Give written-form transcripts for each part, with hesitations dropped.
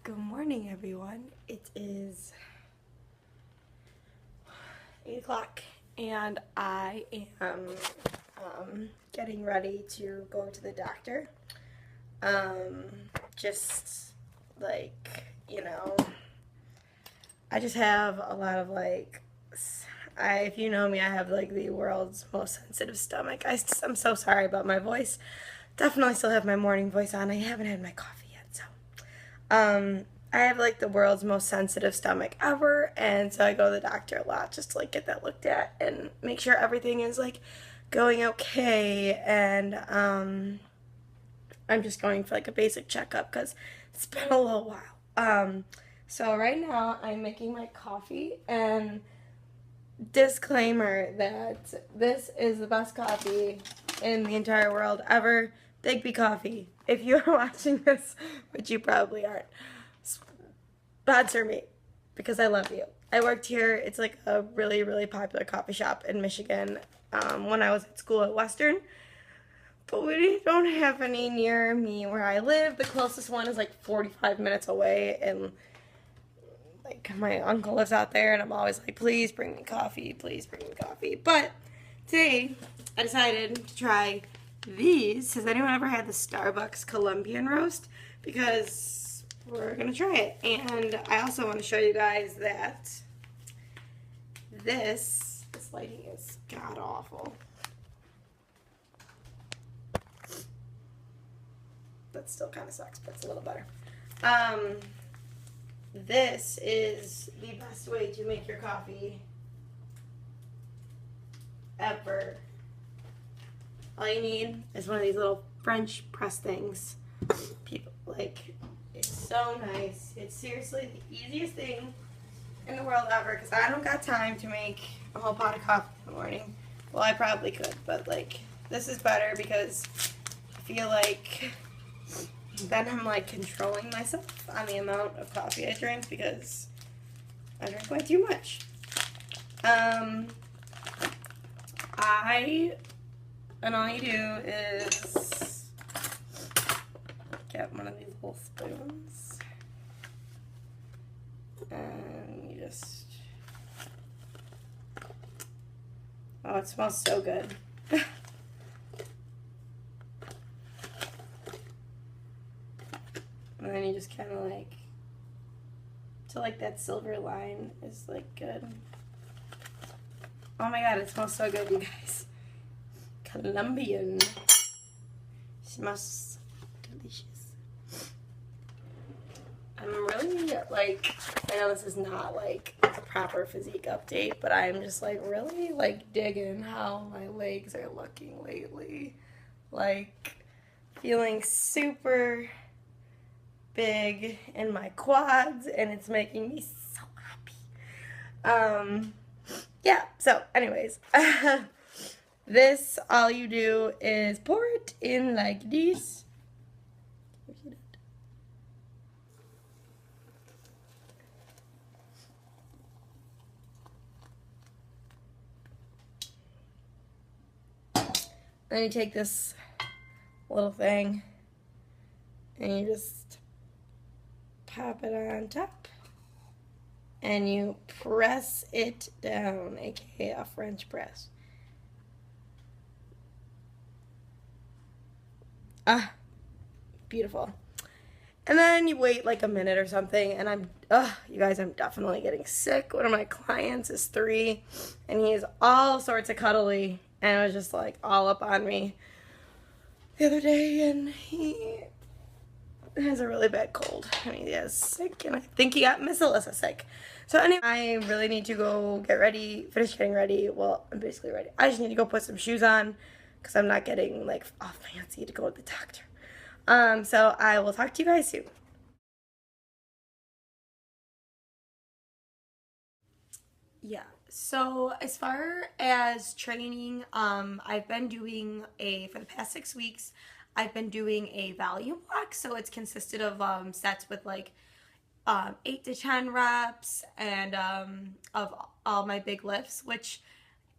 Good morning, everyone. It is 8 o'clock and I am getting ready to go to the doctor. Just like, I just have a lot of if you know me, I have like the world's most sensitive stomach. I'm so sorry about my voice. Definitely still have my morning voice on. I haven't had my coffee yet, so. I have like the world's most sensitive stomach ever, and so I go to the doctor a lot just to like get that looked at and make sure everything is like going okay. And I'm just going for like a basic checkup because it's been a little while. So right now I'm making my coffee, and disclaimer that this is the best coffee in the entire world ever. Big B Coffee. If you're watching this, which you probably aren't, sponsor me because I love you. I worked here. It's like a really, really popular coffee shop in Michigan when I was at school at Western. But we don't have any near me where I live. The closest one is like 45 minutes away, and like my uncle lives out there, and I'm always like, please bring me coffee, please bring me coffee. But today I decided to try these. Has anyone ever had the Starbucks Colombian roast? Because we're gonna try it. And I also want to show you guys that this lighting is god awful. That still kind of sucks, but it's a little better. This is the best way to make your coffee ever. All you need is one of these little French press things. People it's so nice. It's seriously the easiest thing in the world ever, because I don't got time to make a whole pot of coffee in the morning. Well, I probably could, but like this is better because I feel like then I'm like controlling myself on the amount of coffee I drink because I drink way too much. And all you do is get one of these little spoons and you just, oh, it smells so good. And then you just kind of like, till like that silver line is like good. Oh my god, it smells so good, you guys. Colombian. Smells delicious. I'm really like, I know this is not like a proper physique update, but I'm just like really like digging how my legs are looking lately. Like feeling super big in my quads, and it's making me so happy. Yeah, so anyways, this, all you do is pour it in like this. Then you take this little thing and you just pop it on top and you press it down, aka a French press. Ah, beautiful. And then you wait like a minute or something, and you guys, I'm definitely getting sick. One of my clients is 3, and he is all sorts of cuddly, and it was just like all up on me the other day, and he has a really bad cold. I mean, he is sick, and I think he got Miss Alyssa sick. So anyway, I really need to go get ready, finish getting ready. Well, I'm basically ready. I just need to go put some shoes on because I'm not getting like all fancy to go to the doctor. So I will talk to you guys soon. Yeah, so as far as training, I've been doing for the past 6 weeks, I've been doing a volume block. So it's consisted of sets with like 8 to 10 reps and of all my big lifts, which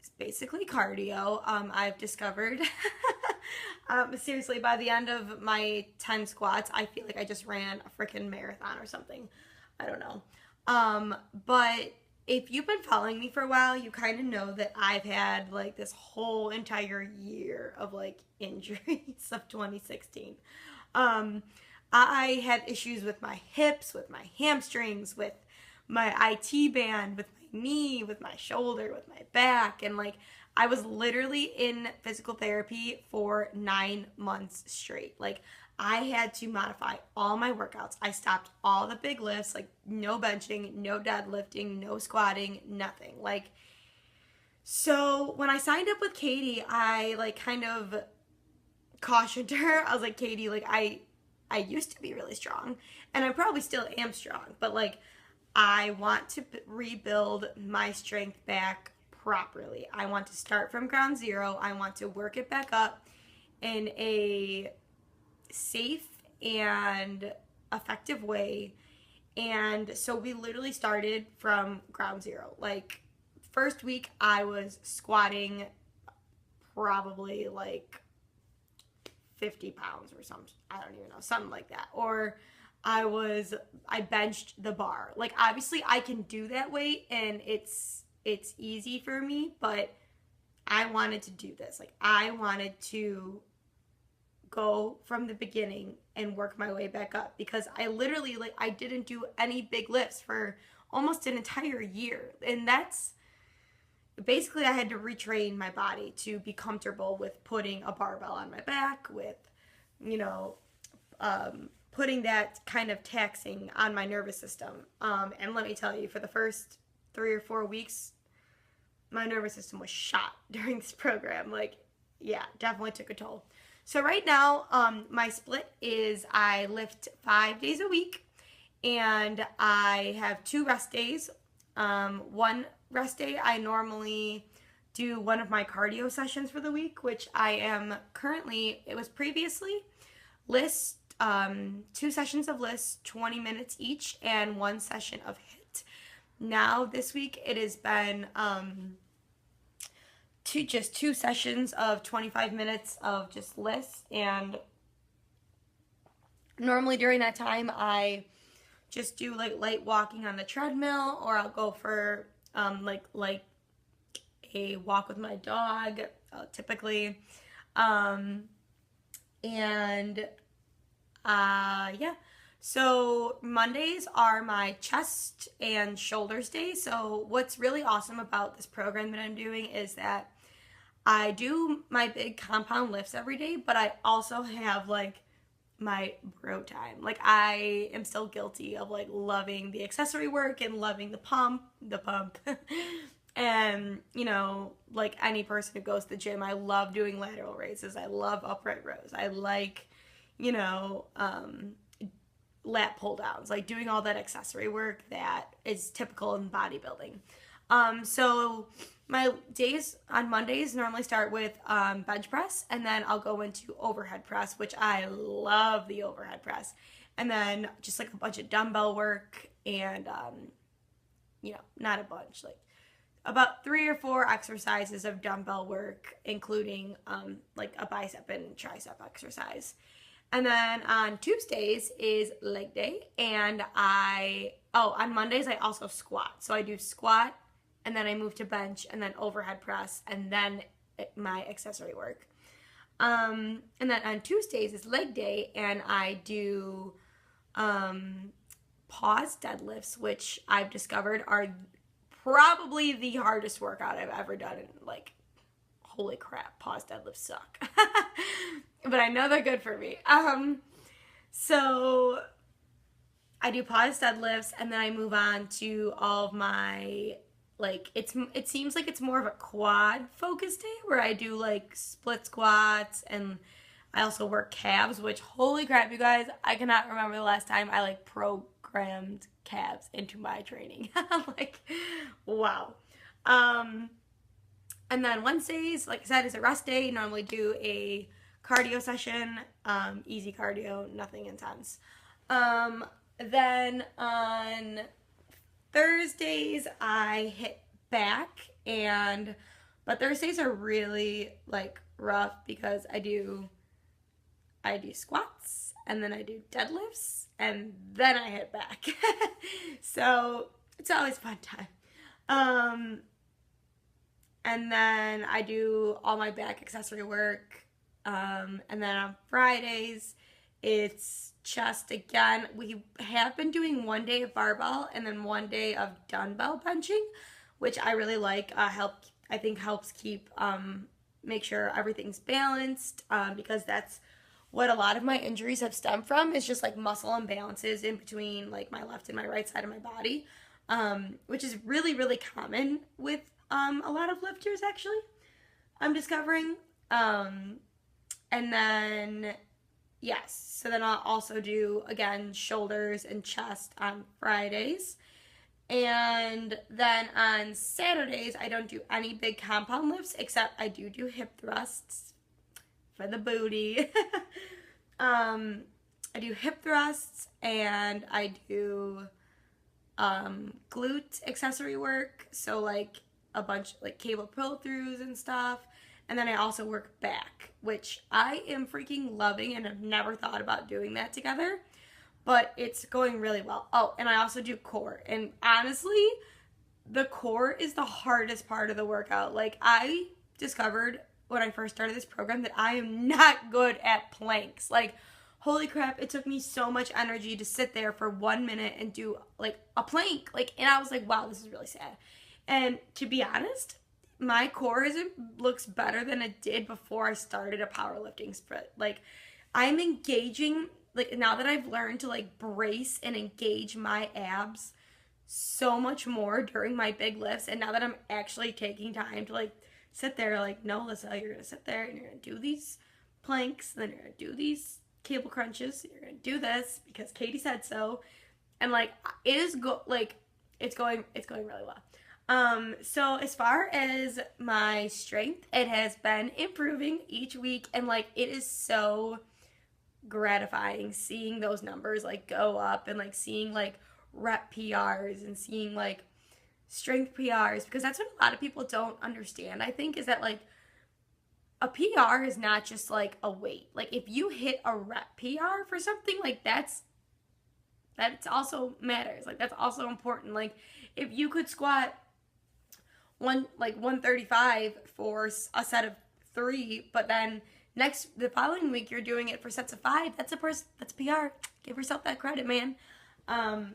is basically cardio. I've discovered Seriously, by the end of my 10 squats, I feel like I just ran a freaking marathon or something. I don't know. But if you've been following me for a while, you kind of know that I've had like this whole entire year of like injuries of 2016. I had issues with my hips, with my hamstrings, with my IT band, with my knee, with my shoulder, with my back, and like I was literally in physical therapy for 9 months straight. Like I had to modify all my workouts. I stopped all the big lifts, like no benching, no deadlifting, no squatting, nothing. Like, so when I signed up with Katie, I like kind of cautioned her. I was like, Katie, like I used to be really strong and I probably still am strong, but like I want to rebuild my strength back properly. I want to start from ground zero. I want to work it back up in a safe and effective way. And so we literally started from ground zero. Like first week I was squatting probably like 50 pounds or something. I don't even know, something like that. Or I benched the bar. Like obviously I can do that weight and it's easy for me, but I wanted to do this. Like I wanted to go from the beginning and work my way back up because I literally like I didn't do any big lifts for almost an entire year. And that's basically I had to retrain my body to be comfortable with putting a barbell on my back, with, you know, putting that kind of taxing on my nervous system. And let me tell you, for the first 3 or 4 weeks, my nervous system was shot during this program. Like, yeah, definitely took a toll. So right now, my split is I lift 5 days a week, and I have 2 rest days. One rest day, I normally do one of my cardio sessions for the week, which I am currently, it was previously list, 2 sessions of list, 20 minutes each, and 1 session of HIIT. Now this week it has been just 2 sessions of 25 minutes of just list, and normally during that time I just do like light walking on the treadmill, or I'll go for like a walk with my dog, typically. Yeah. So Mondays are my chest and shoulders day. So what's really awesome about this program that I'm doing is that I do my big compound lifts every day, but I also have like my bro time. Like I am still guilty of like loving the accessory work and loving the pump. And, you know, like any person who goes to the gym, I love doing lateral raises. I love upright rows. I like, you know, lat pull downs, like doing all that accessory work that is typical in bodybuilding. So my days on Mondays normally start with bench press, and then I'll go into overhead press, which I love the overhead press. And then just like a bunch of dumbbell work and, you know, not a bunch, like about 3 or 4 exercises of dumbbell work, including like a bicep and tricep exercise. And then on Tuesdays is leg day, and on Mondays I also squat. So I do squat, and then I move to bench, and then overhead press, and then my accessory work. And then on Tuesdays is leg day, and I do pause deadlifts, which I've discovered are probably the hardest workout I've ever done. And like, holy crap, pause deadlifts suck. But I know they're good for me. So I do pause deadlifts, and then I move on to all of my, like, it seems like it's more of a quad focused day where I do like split squats, and I also work calves, which holy crap, you guys, I cannot remember the last time I like programmed calves into my training. Like, wow. And then Wednesdays, like I said, is a rest day. Normally do a cardio session, easy cardio, nothing intense. Then on Thursdays I hit back, but Thursdays are really like rough because I do squats, and then I do deadlifts, and then I hit back. So it's always a fun time. And then I do all my back accessory work. And then on Fridays, it's chest again. We have been doing 1 day of barbell and then 1 day of dumbbell benching, which I really like. I think helps keep make sure everything's balanced, because that's what a lot of my injuries have stemmed from, is just like muscle imbalances in between like my left and my right side of my body, which is really, really common with a lot of lifters, actually, I'm discovering. And then, yes, so then I'll also do, again, shoulders and chest on Fridays. And then on Saturdays, I don't do any big compound lifts, except I do hip thrusts for the booty. I do hip thrusts, and I do glute accessory work, so like a bunch like cable pull-throughs and stuff. And then I also work back, which I am freaking loving, and have never thought about doing that together, but it's going really well. Oh, and I also do core, and honestly, the core is the hardest part of the workout. Like, I discovered when I first started this program that I am not good at planks. Like, holy crap, it took me so much energy to sit there for 1 minute and do like a plank. Like, and I was like, wow, this is really sad. And to be honest, my core looks better than it did before I started a powerlifting sprint. Like, I'm engaging, like, now that I've learned to like brace and engage my abs so much more during my big lifts, and now that I'm actually taking time to like sit there, like, no, Alyssa, you're gonna sit there and you're gonna do these planks, and then you're gonna do these cable crunches, you're gonna do this because Katie said so, and like it's going really well. So as far as my strength, it has been improving each week, and like it is so gratifying seeing those numbers like go up, and like seeing like rep PRs and seeing like strength PRs, because that's what a lot of people don't understand, I think, is that like a PR is not just like a weight. Like, if you hit a rep PR for something, like that's also matters. Like, that's also important. Like, if you could squat 135 for a set of 3, but then the following week you're doing it for sets of 5, that's PR. Give yourself that credit, man. My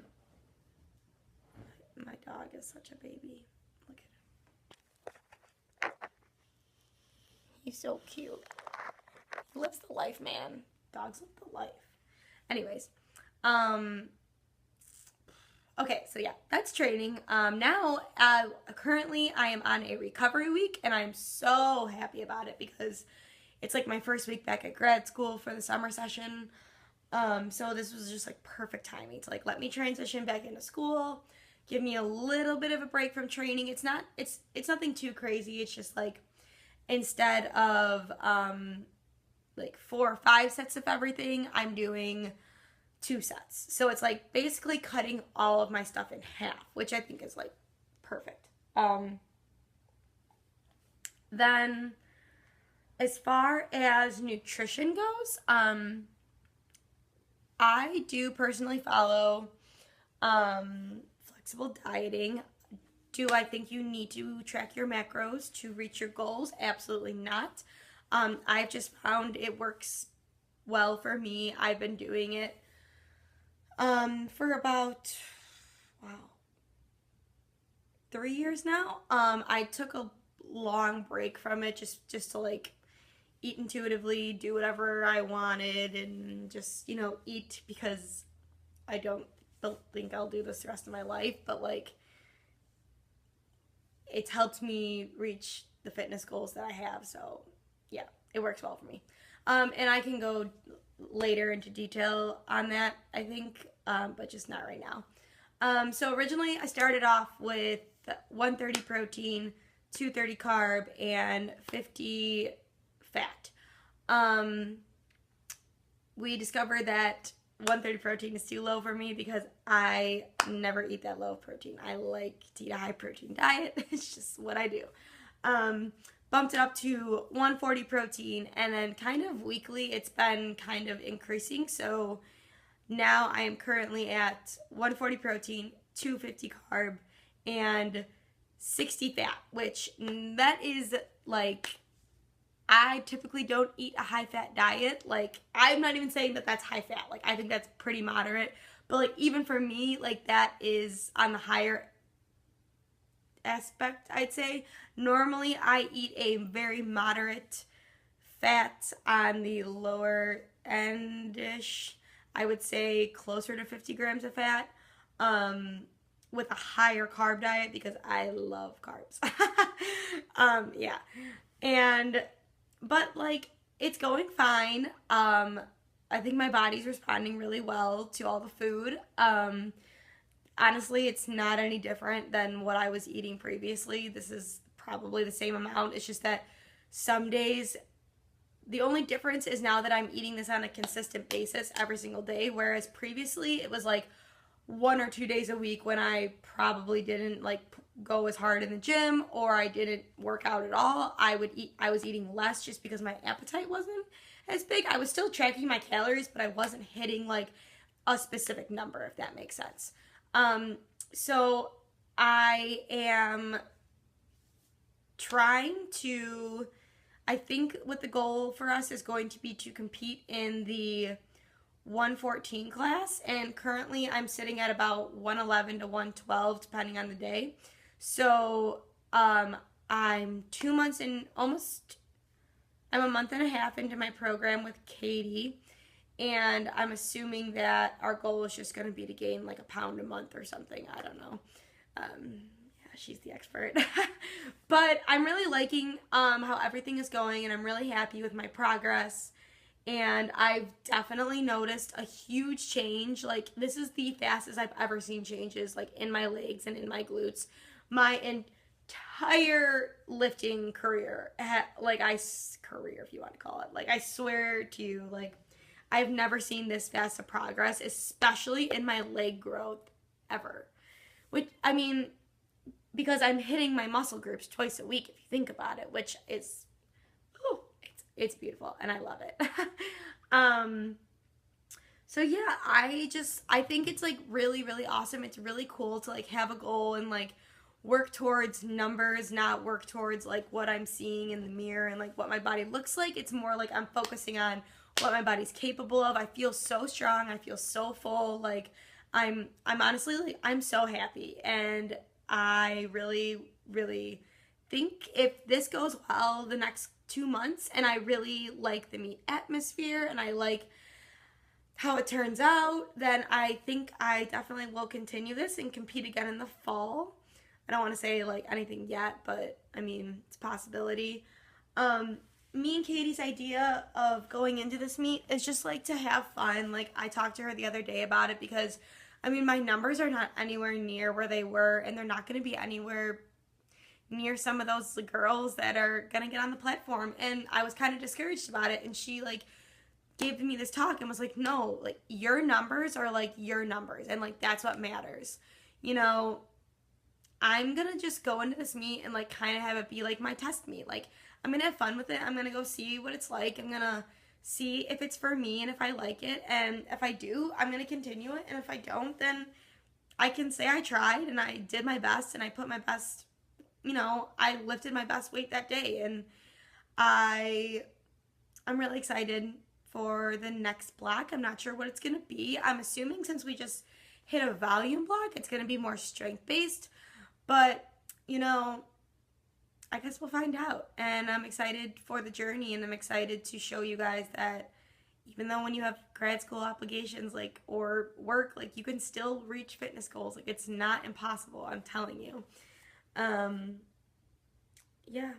dog is such a baby. Look at him. He's so cute. He lives the life, man. Dogs live the life. Anyways, okay, so yeah, that's training. Now, currently I am on a recovery week, and I'm so happy about it because it's like my first week back at grad school for the summer session. So this was just like perfect timing to like let me transition back into school, give me a little bit of a break from training. It's nothing too crazy. It's just like, instead of like 4 or 5 sets of everything, I'm doing 2 sets. So it's like basically cutting all of my stuff in half, which I think is like perfect. Then as far as nutrition goes, I do personally follow flexible dieting. Do I think you need to track your macros to reach your goals? Absolutely not. I've just found it works well for me. I've been doing it for about, 3 years now. I took a long break from it just to like eat intuitively, do whatever I wanted, and just, eat, because I don't think I'll do this the rest of my life, but like it's helped me reach the fitness goals that I have. So yeah, it works well for me. And I can go later into detail on that, I think, but just not right now. So originally I started off with 130 protein, 230 carb, and 50 fat. We discovered that 130 protein is too low for me because I never eat that low of protein. I like to eat a high protein diet. It's just what I do. bumped it up to 140 protein, and then kind of weekly it's been kind of increasing. So now I am currently at 140 protein, 250 carb, and 60 fat, which that is like, I typically don't eat a high fat diet. Like, I'm not even saying that that's high fat. Like, I think that's pretty moderate. But like, even for me, like, that is on the higher aspect, I'd say. Normally I eat a very moderate fat on the lower end-ish. I would say closer to 50 grams of fat, with a higher carb diet because I love carbs. Yeah. But like, it's going fine. I think my body's responding really well to all the food. Honestly, it's not any different than what I was eating previously. This is probably the same amount. It's just that some days, the only difference is now that I'm eating this on a consistent basis every single day, whereas previously it was like 1 or 2 days a week when I probably didn't like go as hard in the gym, or I didn't work out at all. I was eating less just because my appetite wasn't as big. I was still tracking my calories, but I wasn't hitting like a specific number, if that makes sense. So I am trying to, I think what the goal for us is going to be to compete in the 114 class, and currently I'm sitting at about 111 to 112 depending on the day. So I'm 2 months in, I'm a month and a half into my program with Katie, and I'm assuming that our goal is just going to be to gain like a pound a month or something. I don't know. Yeah, she's the expert. But I'm really liking how everything is going, and I'm really happy with my progress. And I've definitely noticed a huge change. Like, this is the fastest I've ever seen changes, like, in my legs and in my glutes. My entire lifting career, career, if you want to call it. Like, I swear to you, like, I've never seen this fast of progress, especially in my leg growth, ever. Which, I mean, because I'm hitting my muscle groups twice a week, if you think about it, which is, it's beautiful, and I love it. So yeah, I think it's like really, really awesome. It's really cool to like have a goal and like work towards numbers, not work towards like what I'm seeing in the mirror and like what my body looks like. It's more like I'm focusing on what my body's capable of. I feel so strong. I feel so full. Like, I'm honestly, like, I'm so happy, and I really, really think if this goes well the next 2 months, and I really like the meet atmosphere and I like how it turns out, then I think I definitely will continue this and compete again in the fall. I don't want to say like anything yet, but I mean, it's a possibility. Me and Katie's idea of going into this meet is just like to have fun. Like, I talked to her the other day about it because, I mean, my numbers are not anywhere near where they were, and they're not going to be anywhere near some of those girls that are going to get on the platform. And I was kind of discouraged about it, and she like gave me this talk and was like, no, like, your numbers are like your numbers, and like that's what matters. You know, I'm going to just go into this meet and like kind of have it be like my test meet. Like, I'm going to have fun with it. I'm going to go see what it's like. I'm going to see if it's for me and if I like it. And if I do, I'm going to continue it. And if I don't, then I can say I tried and I did my best and I put my best, you know, I lifted my best weight that day. And I'm really excited for the next block. I'm not sure what it's going to be. I'm assuming since we just hit a volume block, it's going to be more strength based. But, you know, I guess we'll find out. And I'm excited for the journey, and I'm excited to show you guys that even though when you have grad school obligations, like, or work, like, you can still reach fitness goals. Like, it's not impossible, I'm telling you. Yeah.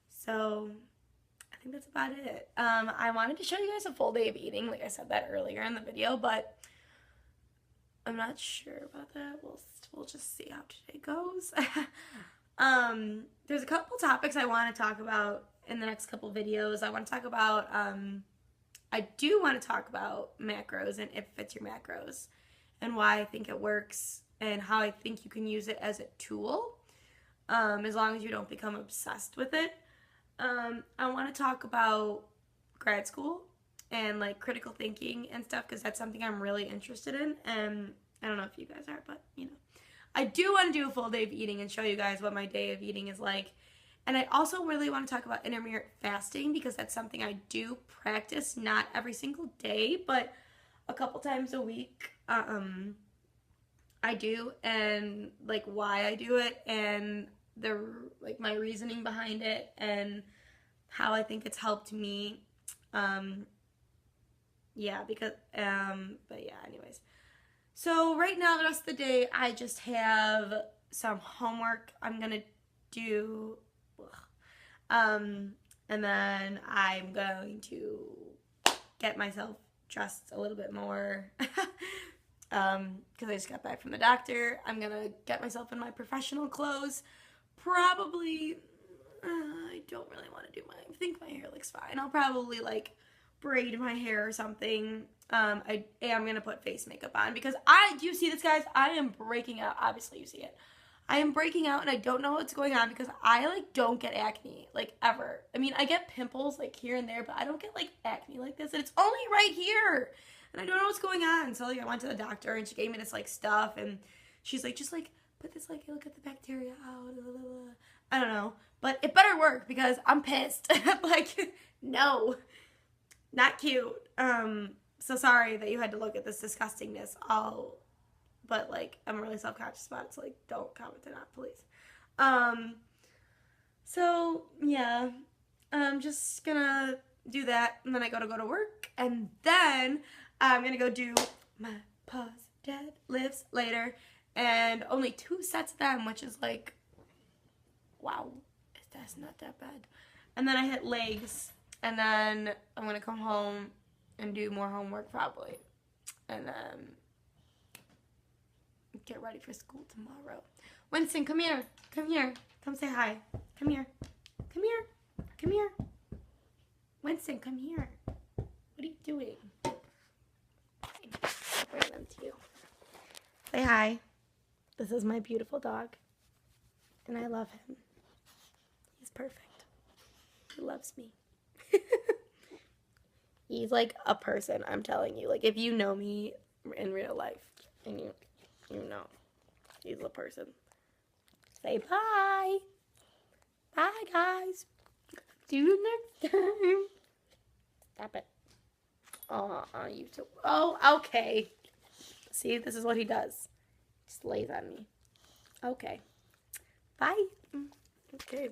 So I think that's about it. I wanted to show you guys a full day of eating, like I said that earlier in the video, but I'm not sure about that. We'll just see how today goes. There's a couple topics I want to talk about in the next couple videos. I want to talk about, I do want to talk about macros and if it fits your macros and why I think it works and how I think you can use it as a tool, as long as you don't become obsessed with it. I want to talk about grad school and like critical thinking and stuff because that's something I'm really interested in. And I don't know if you guys are, but you know, I do want to do a full day of eating and show you guys what my day of eating is like. And I also really want to talk about intermittent fasting because that's something I do practice, not every single day, but a couple times a week. I do, and like why I do it, and the like my reasoning behind it, and how I think it's helped me. Yeah, because but yeah, anyways. So right now, the rest of the day, I just have some homework I'm gonna do. And then I'm going to get myself dressed a little bit more because I just got back from the doctor. I'm gonna get myself in my professional clothes. Probably, I don't really want to do I think my hair looks fine. I'll probably like braid my hair or something. I am gonna put face makeup on because do you see this, guys? I am breaking out. Obviously, you see it. I am breaking out and I don't know what's going on because I like don't get acne like ever. I mean, I get pimples like here and there, but I don't get like acne like this, and it's only right here. And I don't know what's going on. So like I went to the doctor and she gave me this like stuff and she's like, just like put this like look at the bacteria out. Blah, blah, blah. I don't know, but it better work because I'm pissed. Like no, not cute. So sorry that you had to look at this disgustingness. But like I'm really self-conscious about it, so like don't comment on that, please. So yeah, I'm just gonna do that, and then I gotta go to work, and then I'm gonna go do my pause deadlifts later, and only 2 sets of them, which is like, wow, that's not that bad. And then I hit legs, and then I'm gonna come home and do more homework probably, and then get ready for school tomorrow. Winston, come here. Come here. Come say hi. Come here. Come here. Come here. Winston, come here. What are you doing? I'll bring them to you. Say hi. This is my beautiful dog. And I love him. He's perfect. He loves me. He's like a person, I'm telling you. Like if you know me in real life and you know, he's a person. Say bye. Bye, guys. See you next time. Stop it. Oh, you too. Oh, okay. See, this is what he does. Just lays on me. Okay. Bye. Okay.